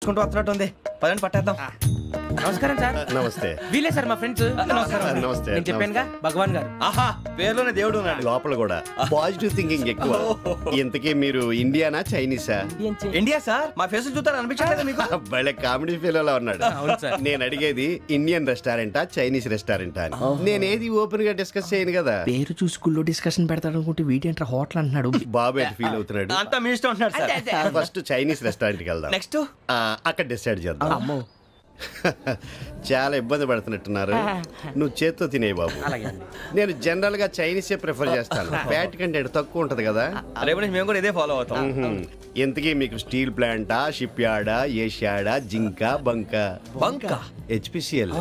వస్తున్నట్టు ఉంది. పదండి పట్టేద్దాం. నమస్కారం సార్. నమస్తే. వీలే సార్ మా ఫ్రెండ్స్. నమస్కారం. నమస్తే. నేను చెప్పానుగా భగవాన్ గారు. ఆహా, పేర్లోనే దేవుడు ఉన్నాడు. లోపల కూడా పాజిటివ్ థింకింగ్ ఎక్కువ. ఇంతకీ మీరు ఇండియానా చైనీసా? India sir. మా ఫేస్ చూస్తారు అనిపించలేదు మీకు? భలే కామెడీ ఫీల్ అలా ఉన్నాడు. నేను అడిగేది ఇండియన్ రెస్టారెంటా చైనీస్ రెస్టారెంటా అని. నేనేది ఓపెన్ గా డిస్కస్ చేయను కదా. పేరు చూసి స్కూల్లో డిస్కషన్ పెడతాడు అనుకుంటే వీటేంట్రా హోటల్ అంటున్నాడు. బాబు ఎట్ ఫీల్ అవుతున్నాడు. అంతా మీ ఇష్టం అంటున్నాడు సార్. ఫస్ట్ చైనీస్ రెస్టారెంట్ కి వెళ్దాం. నెక్స్ట్ అక్కడ డిసైడ్ చేద్దాం. అమ్మో, చాలా ఇబ్బంది పడుతున్నట్టున్నారు. నువ్వు చేత్తో తినే బాబు. నేను జనరల్ గా చైనీసే ప్రిఫర్ చేస్తాను. ఫ్యాట్ కంటెంట్ తక్కువ ఉంటది కదా. రేపు నుంచి మేము కూడా ఇదే ఫాలో అవుతాం. ఇంతకీ మీకు స్టీల్ ప్లాంటా, షిప్ యార్డా, ఏషియాడా, జింక, బంకా? బంకా, హెచ్పిసిఎల్.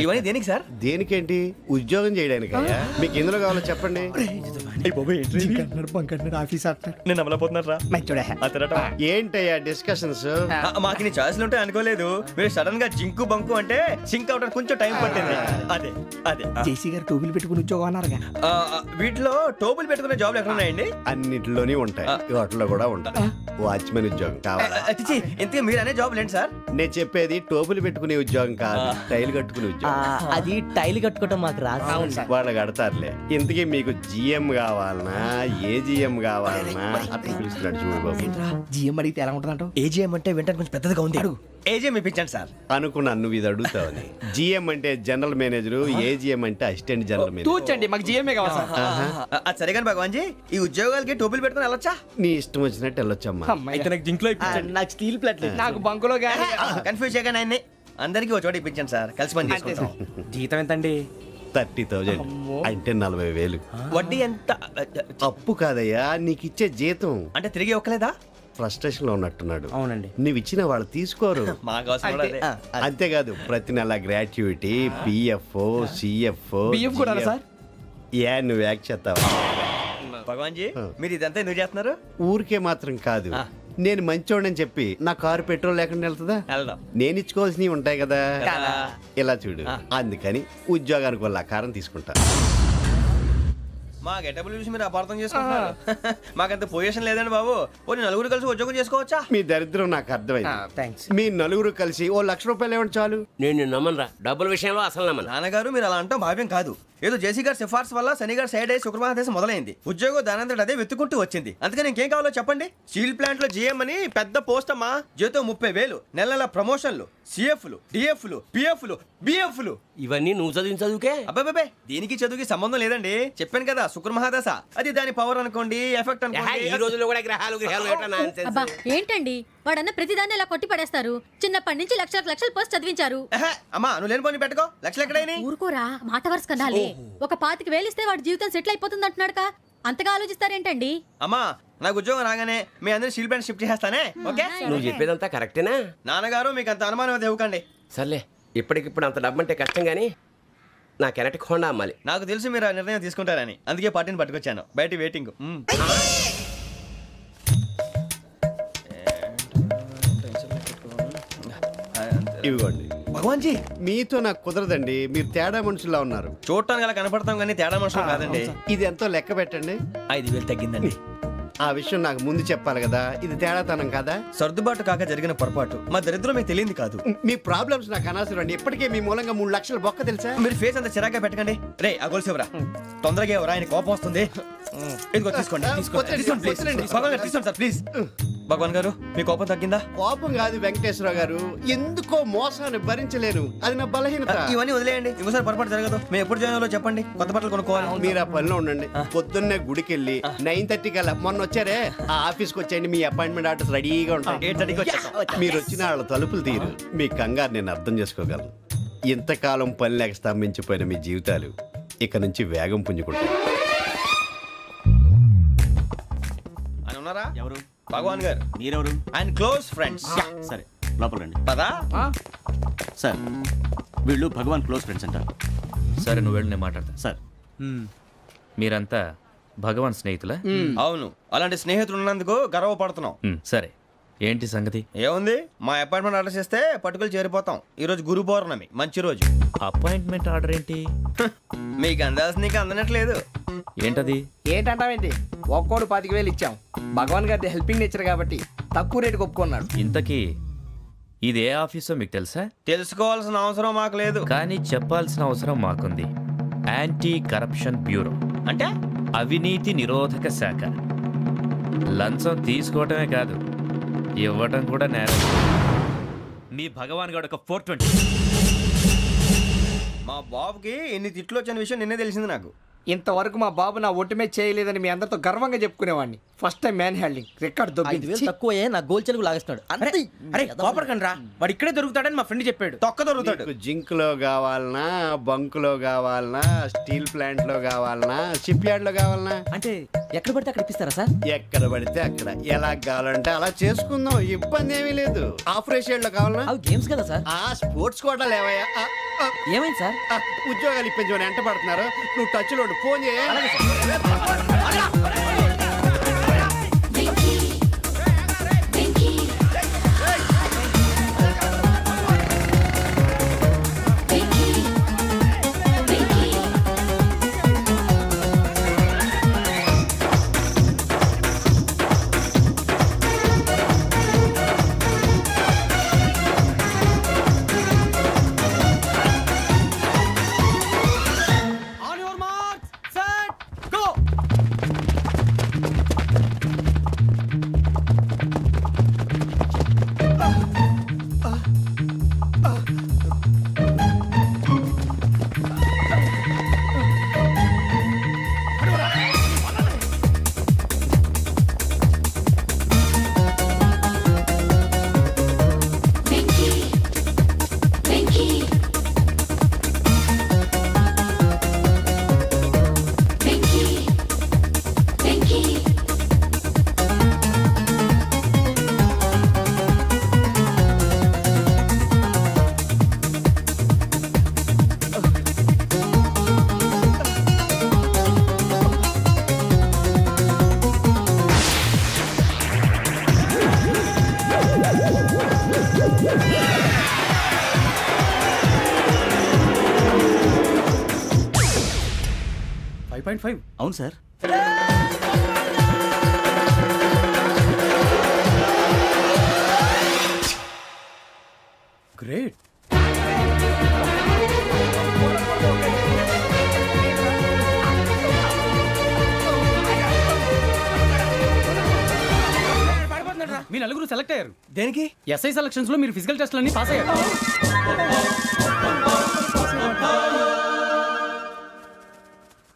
ఇవన్నీ దేనికి సార్? దేనికేంటి? ఉద్యోగం చేయడానికి. మీకు ఎందులో కావాలో చెప్పండి. నేను అమలపోతున్నారా? ఏంటయ్యా డిస్కషన్స్? మాకు నీ ఛాయిస్లు ఉంటాయి అనుకోలేదు. మీరు సడన్ గా జింకు బంకు అంటే సింక్ అవడానికి కొంచెం టైం పట్టింది. అదే అదే జేసీ గారు టోపీలు పెట్టుకుని ఉద్యోగం అన్నారుగా. వీటిలో టోపులు పెట్టుకునే జాబ్లు ఎక్కడ ఉన్నాయండి? అన్నిటిలోనే ఉంటాయి, వాటిలో కూడా ఉంటాయి. వాచ్మెన్ ఉద్యోగం కావాలా? ఇంతకీ మీరు అనే జాబ్ ఏంటి సార్? నేను చెప్పేది టోపులు పెట్టుకునే ఉద్యోగం కాదు, టైల్ కట్టుకునే ఉద్యోగం. అది టైల్ కట్టుకోవటం మాకు రాదు. వాళ్ళు కడతారులే. ఇంతకీ మీకు జిఎం కావాలనా, ఏ జిఎం కావాలనా? అట్లా పిలుస్తున్నాడు చూడు బాబు. జిఎం అడిగితే ఎలా ఉంటుందంట? ఏజీఎం అంటే వింటానికి కొంచెం పెద్దదిగా ఉంది. ఏజీఎం ఇప్పించండి సార్. అనుకున్నాను నువ్వు ఇది అడుగుతావని. జిఎం అంటే జనరల్ మేనేజర్, ఏజిఎం అంటే అసిస్టెంట్ జనరల్ మేనేజర్. తూచండి, మాకు జిఎంఏ కావాలి సార్. అది సరే కానీ భగవాన్ జీ, ఈ ఉద్యోగాలకి టోపులు పెట్టుకుని వెళ్ళొచ్చా? నీ ఇష్టం వచ్చినట్టు వెళ్ళొచ్చమ్మా. నాకు స్టీల్ ప్లేట్ నాకు బంకులో గానీ కన్ఫ్యూజ్ చేయగానే ఆయన్ని అందరికీ ఒక చోట ఇప్పించండి సార్, కలిసి పని చేసుకుంటాం. జీతం ఎంతండి? 30,000 అంటే 40,000. వడ్డీ ఎంత? అప్పు కాదయ్యా, నీకు ఇచ్చే జీతం. అంటే తిరిగి ఒక్కలేదా? ఫ్రస్ట్రేషన్ లో ఉన్నట్టున్నాడు. అవునండి. నువ్వు ఇచ్చిన వాళ్ళు తీసుకోరు. అంతేకాదు ప్రతి నెల గ్రాట్యుటీ, పిఎఫ్, సిఎఫ్ కూడా సార్. ఏ నువ్వు యాక్ట్ చేస్తావా? భగవాన్ జీ, మీరు ఇదంతా ఎందుకు చేస్తున్నారు? ఊరికే మాత్రం కాదు, నేను మంచోడని చెప్పి నా కారు పెట్రోల్ లేకుండా వెళ్తుందా? నేను ఇచ్చుకోవాల్సినవి ఉంటాయి కదా. ఇలా చూడు, అందుకని ఉద్యోగానికి వాళ్ళ ఆకారం తీసుకుంటా. మా గెటబుల్ చూసి మీరు అపార్థం చేసుకుంటున్నారు. మాకంత పొజిషన్ లేదండి బాబు. పోనీ నలుగురు కలిసి ఉద్యోగం చేసుకోవచ్చా? మీ దరిద్రం నాకు అర్థమైంది. మీ నలుగురు కలిసి ఓ ₹1,00,000 ఇవ్వండి చాలు. నేను నమ్మనరా, డబ్బుల విషయంలో అసలు నమ్మను. నాన్నగారు మీరు అలా అంటాం భావ్యం కాదు. ఏదో జేసీ గారి సిఫార్సు వల్ల శని గారు సైడ్ అయ్యి శుక్రవారం మొదలైంది. ఉద్యోగం దానంతటి అదే వెతుకుంటూ వచ్చింది. అందుకని ఇంకేం కావాలో చెప్పండి. స్టీల్ ప్లాంట్ లో జిఎం అని పెద్ద పోస్ట్ అమ్మా. జీతం 30,000, నెల నెల ప్రమోషన్లు, సిఎఫ్లు, డిఎఫ్లు, పిఎఫ్లు, బిఎఫ్లు. ఇవన్నీ నువ్వు చదివిన చదువుకే? అబ్బాబే, దీనికి చదువుకి సంబంధం లేదండి. చెప్పాను కదా, శుక్ర మహాదశ. అది దాని పవర్ అనుకోండి, ఎఫెక్ట్ అనుకోండి. ఈ రోజుల్లో కూడా గ్రహాలు ఏంటండి వాడన్న ప్రతిదాన్ని ఇలా కొట్టి పడేస్తారు. చిన్నప్పటి నుంచి లక్షలు పోస్ట్ చదివించారు. అమ్మా నువ్వు లేని పోనీ పెట్టుకో. లక్షలు ఎక్కడైనా ఊరుకోరా, మాట వరుస కదాలే. ఒక 25,000 ఇస్తే వాడి జీవితం సెటిల్ అయిపోతుంది అంటున్నాడుగా. అంతగా ఆలోచిస్తారేంటండి? అమ్మా నాకు ఉద్యోగం రాగానే మీ అందరినీ స్టీల్ ప్లాంట్ షిఫ్ట్ చేస్తానే. ఓకే, నువ్వు చెప్పేదంతా కరెక్టేనా? నాన్నగారు మీకు అంత అనుమానం అది ఇవ్వకండి. సర్లే, ఇప్పటికిప్పుడు అంత డబ్బు అంటే కష్టం గానీ నాకు ఎలక్ట్రిక్ హోండా అమ్మాలి. నాకు తెలుసు మీరు ఆ నిర్ణయం తీసుకుంటారని, అందుకే పార్టీని పట్టుకొచ్చాను. బయట వెయిటింగ్. ఇవ్వండి. భగవాన్ జీ, మీతో నాకు కుదరదండి. మీరు తేడా మనుషుల్లా ఉన్నారు. చూడటానికి అలా కనపడతాం కానీ తేడా మనుషులు కాదండి. ఇది ఎంతో లెక్క పెట్టండి. 5,000 తగ్గిందండి. ఆ విషయం నాకు ముందు చెప్పాలి కదా. ఇది తేడాతనం కదా. సర్దుబాటు కాక జరిగిన పొరపాటు. మా దరిద్రం మీకు తెలియదు కాదు. మీ ప్రాబ్లమ్స్ నాకు అనవసరం అండి. ఇప్పటికే మీ మూలంగా 3 లక్షల బొక్క తెలుసా. మీరు ఫేస్ అంత చిరాగ్గా పెట్టకండి. రే ఆ గొలుసు ఎవరా? తొందరగా ఎవరా, ఆయన కోపం వస్తుంది. ఇదిగో తీసుకోండి. తీసుకోండి సార్ ప్లీజ్. భగవాన్ గారు మీ కోపం తగ్గిందా? కోపం కాదు వెంకటేశ్వర గారు, ఎందుకో మోసాన్ని భరించలేను. అది నా బలహీనత. ఇవన్నీ వదిలేయండి, ఇంకోసారి పొరపాటు జరగదు. మేము ఎప్పుడు జాయిన్ అవ్వాలో చెప్పండి, కొత్త బట్టలు కొనుక్కోవాలి. మీరు ఆ పనిలో ఉండండి. పొద్దున్నే గుడికి వెళ్ళి 9:30 కల్లా, మొన్న వచ్చారే ఆ ఆఫీస్కి వచ్చేయండి. మీ అపాయింట్మెంట్ ఆర్డర్స్ రెడీగా ఉంటాయి. 8:30కి వచ్చేస్తాం. మీరు వచ్చిన వాళ్ళ తలుపులు తీరు. మీ కంగారు నేను అర్థం చేసుకోగలను. ఇంతకాలం పని లేక స్తంభించిపోయిన మీ జీవితాలు ఇక నుంచి వేగం పుంజుకుంటాయి. ఎవరు? భగవాన్ గారు. మీరెవరు? ఆయన క్లోజ్ ఫ్రెండ్స్. సరే లోపల రండి. పదా సార్, వీళ్ళు భగవాన్ క్లోజ్ ఫ్రెండ్స్ అంటారు. సరే నువ్వు వెళ్ళి నేను మాట్లాడతా. సార్, మీరంతా భగవాన్ స్నేహితులా? అవును, అలాంటి స్నేహితులు ఉన్నందుకు గర్వపడుతున్నాం. సరే, ఏంటి సంగతి? ఏముంది, మా అపాయింట్మెంట్ ఆర్డర్ చేస్తే పట్టుకులు చేరిపోతాం. ఈ రోజు గురు పౌర్ణమి, మంచి రోజు. అపాయింట్మెంట్ ఆర్డర్ ఏంటి? మీకు అందాల్సిన నీకు అందనట్లేదు. ఏంటది? ఏంటంటావేంటి? ఒక్కోడు 25,000 ఇచ్చాం. భగవాన్ గారి హెల్పింగ్ నేచర్ కాబట్టి తక్కువ రేటుకి ఒప్పుకున్నాడు. ఇంతకీ ఇది ఏ ఆఫీసో మీకు తెలుసా? తెలుసుకోవాల్సిన అవసరం మాకు లేదు. కానీ చెప్పాల్సిన అవసరం మాకుంది. యాంటీ కరప్షన్ బ్యూరో అంటే అవినీతి నిరోధక శాఖ. లంచం తీసుకోవటమే కాదు, ఇవ్వటం కూడా నేరం. మీ భగవాన్ గారు ఒక 420. మా బాబుకి ఎన్ని తిట్లు వచ్చిన విషయం నిన్నే తెలిసింది నాకు. ఇంతవరకు మా బాబు నా ఒట్టుమే చేయలేదని మీ అందరితో గర్వంగా చెప్పుకునేవాడిని. First time man handing record దొబ్బింది. తక్కువే నా గోల్ చెలుగు లాగేస్తున్నాడు. అరే కోపడకండి రా, వాడు ఇక్కడే దొరుకుతాడని మా ఫ్రెండ్ చెప్పాడు. తొక్క దొరుకుతాడు. నీకు జింక్ లో కావాలనా, బంక్ లో కావాలనా, స్టీల్ ప్లాంట్ లో కావాలనా, షిప్ యార్డ్ లో కావాలనా? అంటే ఎక్కడ పడితే అక్కడ ఇప్పిస్తారా సార్? ఎక్కడ పడితే అక్కడ ఎలా కావాలంటే అలా చేసుకుందాం, ఇబ్బంది ఏమీ లేదు. ఆపరేషన్ లో కావాలనా? అవి గేమ్స్ కదా సార్. ఆ స్పోర్ట్స్ కోటా లేవయ్యా. ఏమైంది సార్? ఉద్యోగాలు ఇప్పించమని ఎంట పడుతున్నారు. నువ్వు టచ్ లో ఫోన్ చేయ. అవును సార్. గ్రేట్. మీ నలుగురు సెలెక్ట్ అయ్యారు. దేనికి? ఎస్ఐ సెలక్షన్స్ లో మీరు ఫిజికల్ టెస్ట్ అన్ని పాస్ అయ్యారు.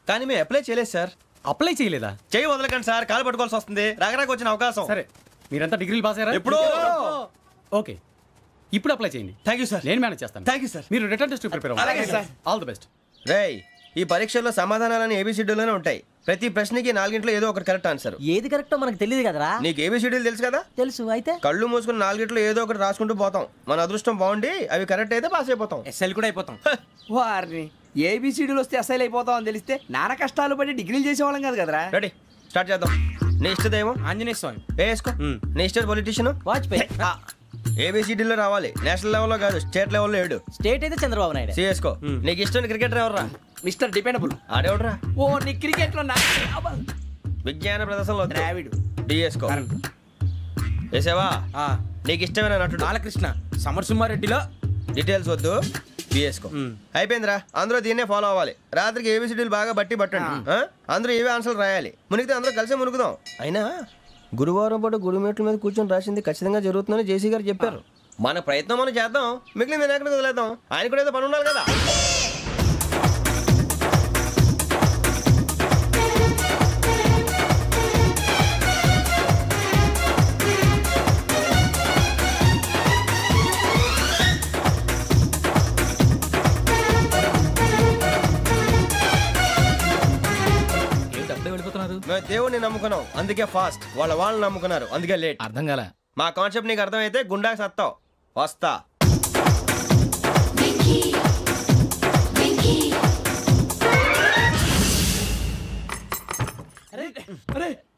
కానీ మేము అప్లై చేయలేదు సార్. అప్లై చేయలేదా? చేయి వదలకండి సార్, కాలు పట్టుకోవాల్సి వస్తుంది. రాగరాకు వచ్చిన అవకాశం. సరే, మీరంతా డిగ్రీలు పాస్ అయ్యారా? ఎప్పుడో. ఓకే, ఇప్పుడు అప్లై చేయండి. Thank you sir. నేను మేనేజ్ చేస్తాను. Thank you sir. మీరు రిటర్న్ టెస్ట్ ప్రిపేర్ అలాగే సార్. All the best. రేయ్, ఈ పరీక్షల్లో సమాధానాలని ఏబిసిడ్యూల్లోనే ఉంటాయి. ప్రతి ప్రశ్నకి 4 ఏదో ఒకటి కరెక్ట్ ఆన్సర్. ఏది కరెక్టో మనకు తెలియదు కదరా. నీకు ఏబిసిడ్యూల్ తెలుసు కదా? తెలుసు. అయితే కళ్ళు మూసుకుని 4 ఏదో ఒకటి రాసుకుంటూ పోతాం. మన అదృష్టం బాగుండి అవి కరెక్ట్ అయితే పాస్ అయిపోతాం. ఎస్ఎల్ కూడా అయిపోతాం. వారిని ఏబిసిడీలు వస్తే ఎస్ఐలు అయిపోతాం అని తెలిస్తే నాన్న కష్టాలు పడి డిగ్రీలు చేసేవాళ్ళం కాదు కదరా. రెడీ, స్టార్ట్ చేద్దాం. నీ ఇష్టదేమో ఆంజనేయ స్వామి. వేసుకో. నీ ఇష్ట పొలిటీషియన్ వాజ్పేయి. ఏబిసిడీలో రావాలి, నేషనల్ లెవెల్లో కాదు, స్టేట్ లెవెల్లో 7. స్టేట్ అయితే చంద్రబాబు నాయుడు. సిఎస్కో. నీకు ఇష్టం క్రికెటర్ ఎవర్రా? Mister dependable. ఆడేవడరా? ఓ నీ క్రికెట్ లో విజ్ఞాన ప్రదర్శనలో ద్రావిడు. డిఎస్కో. వేసావా? నీకు ఇష్టమైన నటుడు? బాలకృష్ణ. సమర్సింహారెడ్డిలో డీటెయిల్స్ వద్దు, బిఎస్కో. అయిపోయిందిరా, అందరూ దీన్నే ఫాలో అవ్వాలి. రాత్రికి ఏబిసిడీలు బాగా బట్టి పట్టండి. అందరూ ఏవే ఆన్సర్లు రాయాలి. మునిగితే అందరూ కలిసి మునుగుదాం. అయినా గురువారం పాటు గురుమేట్ల మీద కూర్చొని రాసింది ఖచ్చితంగా జరుగుతుందని జేసీ గారు చెప్పారు. మన ప్రయత్నం మనం చేద్దాం, మిగిలింది నేను ఎక్కడికి వదిలేద్దాం. ఆయన కూడా ఏదో పని ఉండాలి కదా. మేము దేవుడిని నమ్ముకున్నాం, అందుకే ఫాస్ట్. వాళ్ళు నమ్ముకున్నారు, అందుకే లేట్. అర్థం కాల. మా కాన్సెప్ట్ నీకు అర్థమైతే గుండాకి సత్తావు. వస్తా.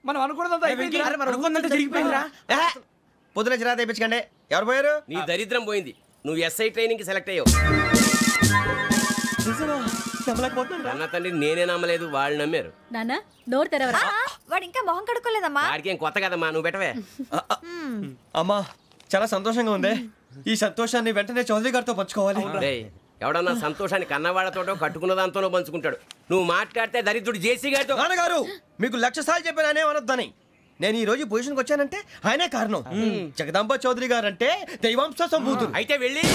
మనం అనుకున్నదంతా జరిగిపోయిందిరా. పొద్దున చిరా తెప్పించకండి. ఎవరు పోయారు? నీ దరిద్రం పోయింది. నువ్వు ఎస్ఐ ట్రైనింగ్ కి సెలెక్ట్ అయ్యావు. అన్న తండ్రి నేనే నమ్మలేదు, వాళ్ళు నమ్మారు. నాన్న నోరు తెరవరా. వాడు ఇంకా మొహం కడుక్కోలేదమ్మా. వాడికి ఏం కొత్త కదమ్మా, నువ్వు పెట్టవే. అమ్మా చాలా సంతోషంగా ఉంది. ఈ సంతోషాన్ని వెంటనే చౌదరి గారితో పంచుకోవాలి. రేయ్, ఎవడన్నా సంతోషాన్ని కన్నవాళ్లతోటో కట్టుకున్న దాంతోనో పంచుకుంటాడు. నువ్వు మాట్లాడితే దరిద్రుడు జేసీ గారితో. నాన్నగారు మీకు 1,00,000 సార్లు చెప్పాను అనే అనొద్దని. నేను ఈ రోజు పొజిషన్కి వచ్చానంటే ఆయనే కారణం. జగదాంబ చౌదరి గారు అంటే దైవాంశ సంభూతుడు. అయితే వెళ్ళి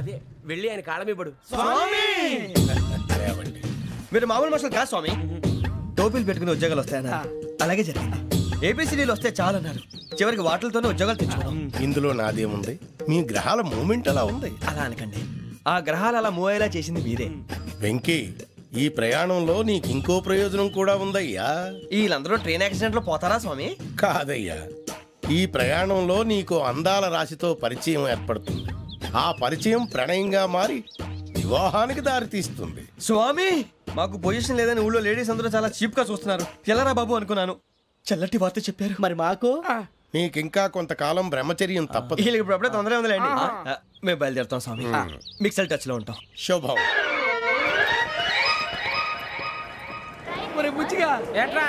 అదే వెళ్ళి ఆయన కాళ్ళమివ్వడు. స్వామి మీరు మామూలు మనుషులు కాదు స్వామి. టోపీలు పెట్టుకుని ఉద్యోగాలు వస్తాయన్నారు, అలాగే జరిగింది. ఏబిసిడీలు వస్తే చాలన్నారు, చివరికి వాటిలతోనే ఉద్యోగాలు తెచ్చుకున్నాం. ఇందులో నాదేముంది, మీ గ్రహాల మూమెంట్ అలా ఉంది. అలా అనకండి, ఆ గ్రహాలు అలా మూవ్ అయ్యేలా చేసింది మీరే. వెంకీ, ఈ ప్రయాణంలో నీకు ఇంకో ప్రయోజనం కూడా ఉందయ్యా. వీళ్ళందరూ ట్రైన్ యాక్సిడెంట్ లో పోతారా స్వామి? కాదయ్యా, ఈ ప్రయాణంలో నీకు అందాల రాశితో పరిచయం ఏర్పడుతుంది. ఆ పరిచయం ప్రణయంగా మారి వివాహానికి దారితీస్తుంది. స్వామి మాకు పొజిషన్ లేదని ఊళ్ళో లేడీస్ అందరూ చాలా చీప్ గా చూస్తున్నారు. ఎలారా బాబు అనుకున్నాను, చల్లటి వార్త చెప్పారు. మరి మాకు నీకింకా కొంతకాలం బ్రహ్మచర్యం తప్పదు. వీళ్ళకి ఇప్పుడు అప్పుడే తొందరగా ఉందిలేండి. మేము బయలుదేరుతాం స్వామి, మిక్సెల్ టచ్ లో ఉంటాం. శుభం. బుచ్చిగా ఏట్రా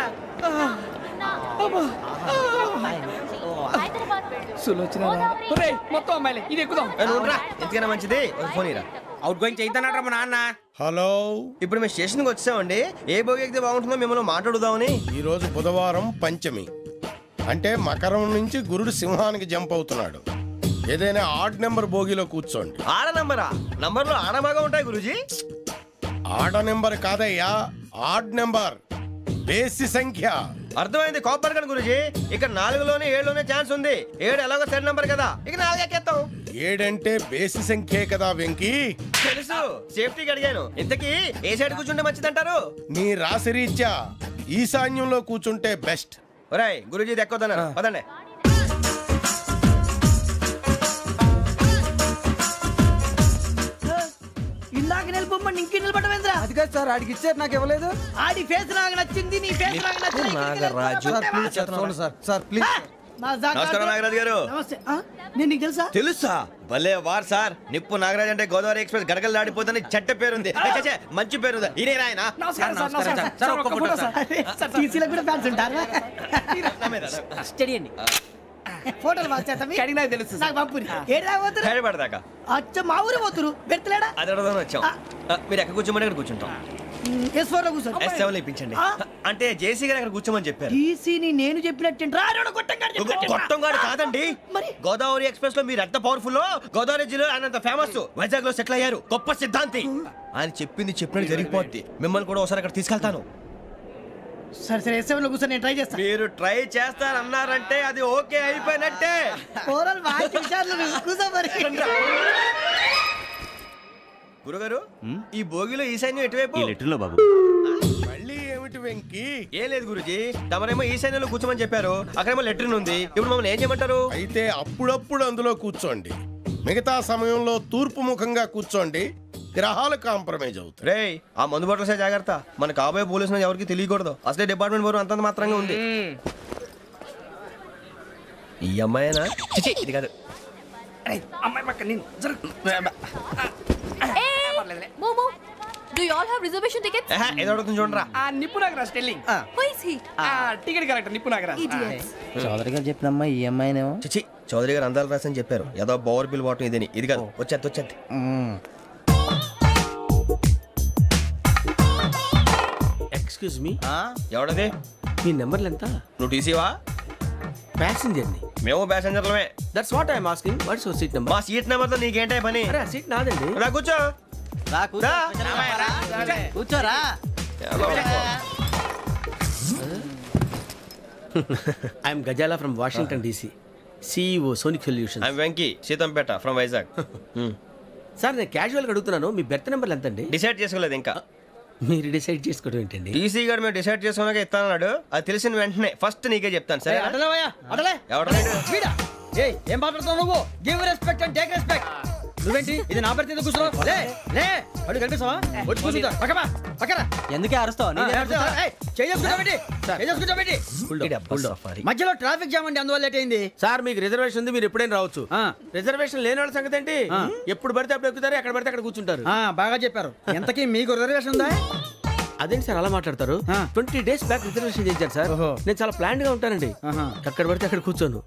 సులోచన మొత్తం అమ్మాయిలే, ఇది ఎక్కుదాం. ఎందుకైనా మంచిది ఫోన్ ఇరా. అవుట్ గోయింగ్ చేద్దానట్రా మా నాన్న. హలో, ఇప్పుడు మేము స్టేషన్కి వచ్చామండి. ఏ బోగి ఎక్కితే బాగుంటుందో మిమ్మల్ని మాట్లాడుదామని. ఈరోజు బుధవారం పంచమి, అంటే మకరం నుంచి గురుడు సింహానికి జంప్ అవుతున్నాడు. ఏదైనా ఆడ్ నెంబర్ బోగిలో కూర్చోండి. ఆడ నంబరా? నంబర్లో ఆడ బాగా ఉంటాయి గురూజీ. ఆడ నెంబర్ కాదయ్యా, ఆడ్ నెంబర్, బేసి సంఖ్య. అర్థమైంది, కాపర్ కానీ గురూజీ. ఇక్కడ 4లోనే 7లోనే ఛాన్స్ ఉంది. 7 ఎలాగో సరి నంబర్ కదా, ఇక 4 ఎక్కేస్తాం. 7 అంటే బేసి సంఖ్యే కదా వెంకీ. తెలుసు, సేఫ్టీకి అడిగాను. ఇంతకీ ఏ సైడ్ కూర్చుంటే మంచిదంటారు? నీ రాశి రీత్యా ఈశాన్యంలో కూర్చుంటే బెస్ట్. ఒరాయ్ గురూజీ దెక్కొద్దన్నారు, పదండి. ఇందాక నిలబొమ్మని ఇంకే నిలబడమేంద్రా? అది కాదు సార్, ఆడికి ఇచ్చారు, నాకు ఇవ్వలేదు. ఆడి ఫేస్ నాకు నచ్చింది, నీ ఫేస్ నాకు నచ్చింది. Sir please. నమస్కారం నాగరాజు గారు. నమస్తే. నేను నీకు తెలుసా? తెలుసా? భలే వార్ సార్. నిప్పు నాగరాజ్ అంటే గోదావరి ఎక్స్ప్రెస్ గడగలు దాడిపోతుంది చెట్ట పేరుంది. మంచి పేరు ఇదే ఆయన. నమస్కారం సార్, నమస్కారం సార్. ఒక్క ఫోటో సార్. సార్ టీసీలో కూడా ఫ్యాన్స్ ఉంటారా? స్టడీ అండి. ఫోటోలు మార్చేస్తాం. కడిగి నాకు తెలుసు. నాకు పంపుని. ఏడా పోతురు? హైదరాబాద్. అచ్చ మా ఊరు పోతురు. పెడతలేడా? అది అడగదామని వచ్చాం. మీరు ఎక్కడ కూర్చోమని అక్కడ కూర్చుంటాం. S4 లో కూర్చో. S7 ఇప్పించండి. అంటే జేసీ గారు అక్కడ కూర్చోమని చెప్పారు. టీసీని నేను చెప్పినట్టు గొట్టంగాడు కాదండి. మరి గోదావరి ఎక్స్ప్రెస్ లో మీరు ఎంత పవర్ఫుల్, గోదావరి జిల్లా ఆయన ఫేమస్. వైజాగ్ లో సెటిల్ అయ్యారు, గొప్ప సిద్ధాంతి. ఆయన చెప్పింది చెప్పినట్టు జరిగిపోద్ది. మిమ్మల్ని కూడా ఒకసారి అక్కడ తీసుకెళ్తాను. సరే సరే, S7 లో కూర్చొని నేను ట్రై చేస్తాను. మీరు ట్రై చేస్తారన్నారంటే అది ఓకే అయిపోయినట్టే. గురుగారు, ఈ భోగిలో ఈశాన్యం ఎటువైపు? ఈ లెటర్లో బాబు. మళ్ళీ ఏమిటి వెంకీ? ఏం లేదు గురుజీ, తమరేమో ఈశాన్యంలో కూర్చోమని చెప్పారు, అక్కడేమో లెటర్ ఉంది. ఇప్పుడు మమ్మల్ని ఏం చేయమంటారు? అయితే అప్పుడప్పుడు అందులో కూర్చోండి, మిగతా సమయంలో తూర్పు ముఖంగా కూర్చోండి. గ్రహాలు కాంప్రమైజ్ అవుతాయి. రే, ఆ మందు బాటలసే జాగ్రత్త. మన కాబోయే పోలీసులు ఎవరికి తెలియకూడదు. అసలే డిపార్ట్మెంట్ బోరు అంతంత మాత్రంగా ఉంది. ఈ అమ్మాయినా? చిచి, ఇది కాదు. అమ్మాయి పక్క నేను Momo, do you all have reservation tickets? ఏదో అడుగుతుంది చూడరా. నిప్పు Nagaraj telling. Who is he? Ticket correct, నిప్పు నాగరాజ్. Idiots. చౌదరి గారు చెప్పినమ్మా ఈ అమ్మాయినేమో. చిచి, చౌదరి గారు అందాలు రాసని చెప్పారు. ఏదో బోర్ బిల్ వాటం ఇదని. ఇది కాదు, వచ్చేది. Excuse me, ఎవడది? మీ నెంబర్లు ఎంత? నువ్వు టీసీవా? ప్యాసింజర్ ని. మేము ప్యాసెంజర్లమే. That's what I'm asking. What's your seat number? మా సీట్ నెంబర్ తో నీకేంటే పని? అరే, ఆ సీట్ నాదండి. రా కూర్చో. రా. కూర్చోరా. I'm Ghazala from Washington DC, CEO Sonic Solutions. I'm Venky, Seethampeta from Vizag. Sir, నేను క్యాజువల్గా అడుగుతున్నాను, మీ బెర్త్ నెంబర్లు ఎంత అండి? డిసైడ్ చేసుకోలేదు ఇంకా. మీరు డిసైడ్ చేసుకోవడం ఏంటండి? టీసీ గారు మేము డిసైడ్ చేసుకున్నాక ఇస్తానన్నాడు. అది తెలిసిన వెంటనే ఫస్ట్ నీకే చెప్తాను. సరే? ఏం మాట్లాడుతావు నువ్వు? Give respect and take respect. నువ్వేంటి ఇది నా పరిస్థితి ఎందుకు కూర్చున్నావు? లే అడుగు కనిపిస్తావా? వచ్చి కూర్చుంటా. పక్కరా. ఎందుకే అరుస్తావు? మధ్యలో ట్రాఫిక్ జామ్ అండి, అందువల్ల లేట్ అయింది. సార్, మీకు రిజర్వేషన్ ఉంది, మీరు ఎప్పుడైనా రావచ్చు. రిజర్వేషన్ లేని వాళ్ళ సంగతి ఏంటి? ఎప్పుడు పడితే అప్పుడు ఎక్కుతారు, ఎక్కడ పడితే అక్కడ కూర్చుంటారు. బాగా చెప్పారు. ఎంతకీ మీకు రిజర్వేషన్ ఉందా? అదేంటి సార్ అలా మాట్లాడతారు? 20 days బ్యాక్ రిజర్వేషన్ చేశారు సార్. నేను చాలా ప్లాన్డ్ గా ఉంటానండి. ఎక్కడ పడితే అక్కడ కూర్చోను.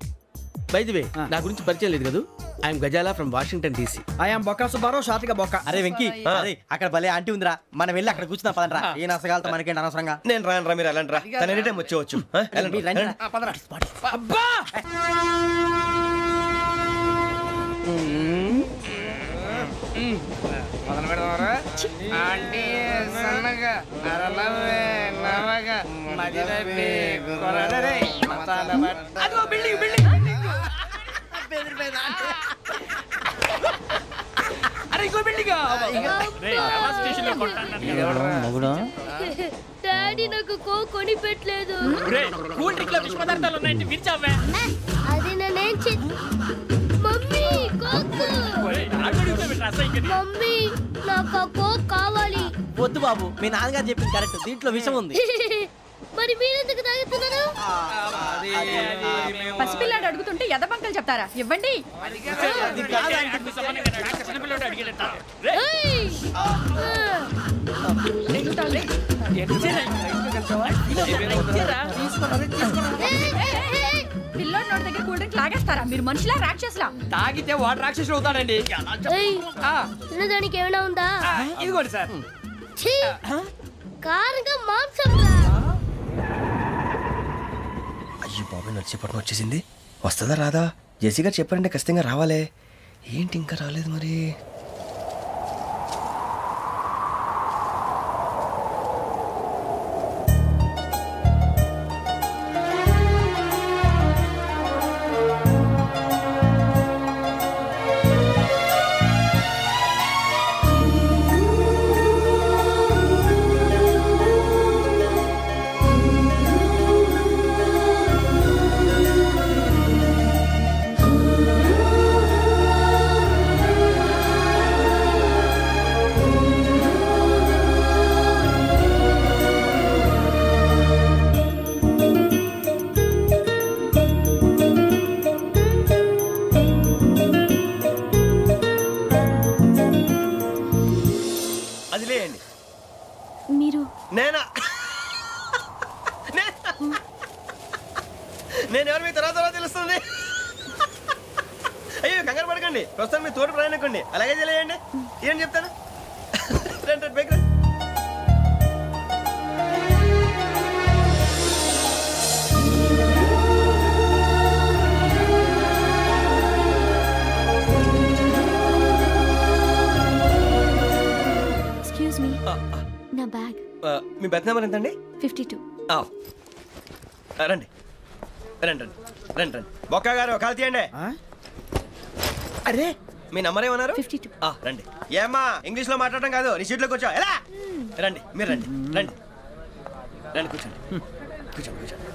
బై ది వే నా గురించి పరిచయం లేదు కదా. I'm Ghazala from Washington DC. I'm Bokka Subbarao షాతిక బొక్క. అరే వెంకీ, అరే అక్కడ భలే ఆంటీ ఉందిరా, మనం వెళ్ళి అక్కడ కూర్చున్నా పదండ్రా. ఏ నసగాలతో మనకేంటి అనవసరంగా. నేను రాను రా, మీరు వెళ్ళండి రా. తన ఎనీ టైం వచ్చేవచ్చు. అబ్బా మొదలు పెడదామరా. ఆంటీ సన్నగా అరలవే నవగా మదిరపి కొరడరే మసాల బట్ట. అదిగో బిల్డింగ్ బిల్డింగ్. అరే ఇంకో బిల్డింగ్. డాడీ నాకు కోక్ కొని పెట్టలేదు. కూల్ డ్రింక్ లో విష పదార్థాలు ఉన్నాయంటే విరిచావే. అది నేనేం మమ్మీ కోక్. మమ్మీ నాకు ఆ కోక్ కావాలి. వద్దు బాబు, మీ నాన్నగారు చెప్పింది కరెక్ట్, దీంట్లో విషయం ఉంది. మరి మీరెందుకు తాగుతున్నారు? పసిపిల్లాడు అడుగుతుంటే ఎదబంకలు చెప్తారా? ఇవ్వండి. పిల్లోడి నోటి దగ్గర కూల్ డ్రింక్ లాగేస్తారా? మీరు మనుషులా రాక్షసులా? తాగితే వాడు రాక్షసుడు అవుతాడండి. తినడానికి ఏమైనా ఉందా? ఇదిగోండి సార్. కారంగా మాంసం. అయ్యో బాబాయ్, నడిచేపట్నం వచ్చేసింది. వస్తుందా రాదా? జెసి గారు చెప్పారంటే ఖచ్చితంగా రావాలే. ఏంటి ఇంకా రాలేదు మరి? మీరు నేను ఎవరు మీ తర్వాత తెలుస్తుంది. అయ్యో కంగారు పడకండి, ప్రస్తుతం మీ తోటి ప్రయాణకండి. అలాగే తెలియండి. ఏం చెప్తాను. ఎక్స్క్యూజ్ మీ, నా బ్యాగ్. మీ బెత్ నెంబర్ ఎంతండి? 52. రండి రండి రండి రండి రండి. బొక్క గారు కాల్ తీయండి. అరే మీ నంబర్ ఏమన్నారు? 52. రండి. ఏమ్మా ఇంగ్లీష్ లో మాట్లాడటం కాదు, నీ సీట్లోకి వచ్చా. ఎలా రండి, మీరు రండి రండి రండి, కూర్చోండి కూర్చోండి కూర్చోండి.